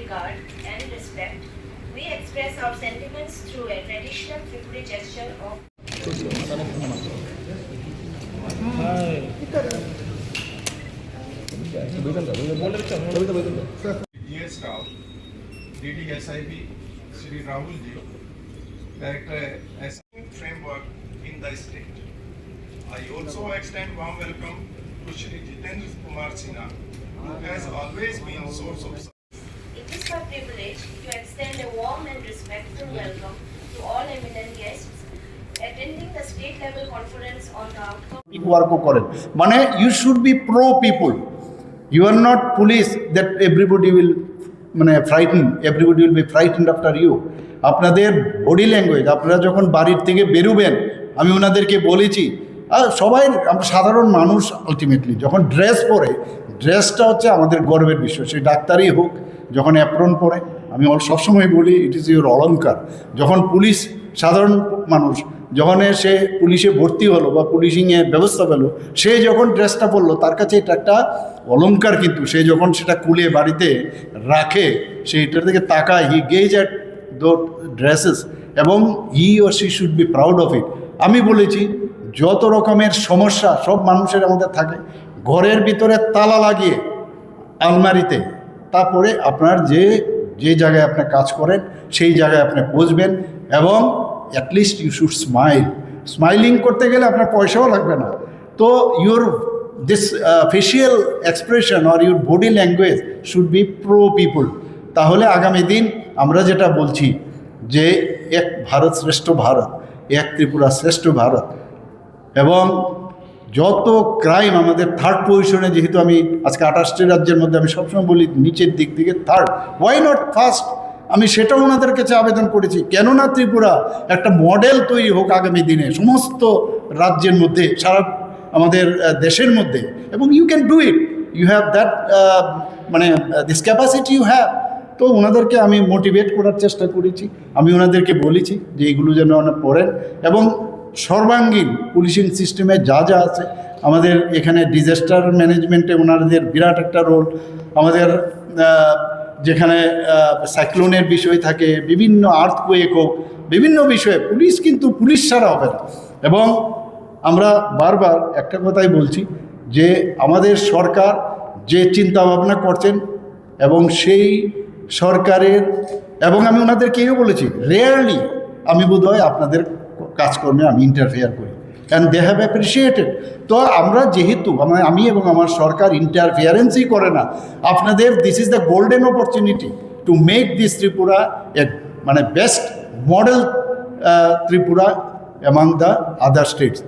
regard and respect, we express our sentiments through a traditional Tripuri gesture of DS Rao, DD SIB, Shri Rahul Ji, Director SIB Framework in the state. I also extend warm welcome to Shri Jitendra Kumar Sinha, who has always been a source of support. It is my privilege to extend a warm and respectful welcome to all eminent guests attending the state level conference on the outcome. ওয়ার্কও করেন মানে you should be pro people, you are not police that everybody will মানে frighten, everybody will be frightened after you. আপনাদের body language, আপনারা যখন বাড়ির থেকে বেরোবেন, আমি ওনাদেরকে বলেছি সবাই আমরা সাধারণ মানুষ, আলটিমেটলি যখন ড্রেস পরে, ড্রেসটা হচ্ছে আমাদের গর্বের বিষয়। সে ডাক্তারই হোক, যখন অ্যাপ্রন পরে, আমি সবসময় বলি ইট ইজ ইউর অলঙ্কার। যখন পুলিশ, সাধারণ মানুষ যখন সে পুলিশে ভর্তি হলো বা পুলিশিংয়ে ব্যবস্থা পেলো, সে যখন ড্রেসটা পরলো তার কাছে এটা একটা অলঙ্কার। কিন্তু সে যখন সেটা খুলে বাড়িতে রাখে, সে এটার দিকে তাকায়, হি গেজ অ্যাট দো ড্রেসেস এবং he or she should be proud of it. আমি বলেছি যত রকমের সমস্যা সব মানুষের আমাদের থাকে, ঘরের ভিতরে তালা লাগিয়ে আলমারিতে, তারপরে আপনার যে জায়গায় আপনি কাজ করেন সেই জায়গায় আপনি পৌঁছবেন এবং at least you should smile. Smiling করতে গেলে আপনার পয়সাও লাগবে না। তো your this facial expression or your body language should be pro people. তাহলে আগামী দিন আমরা যেটা বলছি যে এক ভারত শ্রেষ্ঠ ভারত, এক ত্রিপুরা শ্রেষ্ঠ ভারত, এবং যত ক্রাইম আমাদের থার্ড পজিশনে, যেহেতু আমি আজকে 28টি রাজ্যের মধ্যে আমি সবসময় বলি নিচের দিক থেকে থার্ড, ওয়াই নট ফার্স্ট? আমি সেটাও ওনাদের কাছে আবেদন করেছি, কেননা ত্রিপুরা একটা মডেল তৈরি হোক আগামী দিনে সমস্ত রাজ্যের মধ্যে, সারা আমাদের দেশের মধ্যে। এবং you can do it, you have that মানে দিস ক্যাপাসিটি ইউ হ্যাভ। তো ওনাদেরকে আমি মোটিভেট করার চেষ্টা করেছি, আমি ওনাদেরকে বলেছি যে এইগুলো যেন ওনারা পড়েন এবং সর্বাঙ্গীন পুলিশিং সিস্টেমে যা যা আছে আমাদের এখানে ডিজাস্টার ম্যানেজমেন্টে ওনাদের বিরাট একটা রোল, আমাদের যেখানে সাইক্লোনের বিষয় থাকে, বিভিন্ন আর্থকুয়েক হোক, বিভিন্ন বিষয়ে পুলিশ কিন্তু পুলিশ ছাড়া হবে না। এবং আমরা বারবার একটা কথাই বলছি যে আমাদের সরকার যে চিন্তা ভাবনা করছেন এবং সেই সরকারের, এবং আমি ওনাদেরকেও বলেছি রেয়ারলি আমি বোধহয় আপনাদের কাজকর্মে আমি ইন্টারফেয়ার করি, অ্যান্ড দে হ্যাভ অ্যাপ্রিসিয়েটেড। তো আমরা যেহেতু আমি এবং আমার সরকার ইন্টারফিয়ারেন্সই করে না, আপনাদের this is the golden opportunity to make this Tripura a মানে best model Tripura among the other states.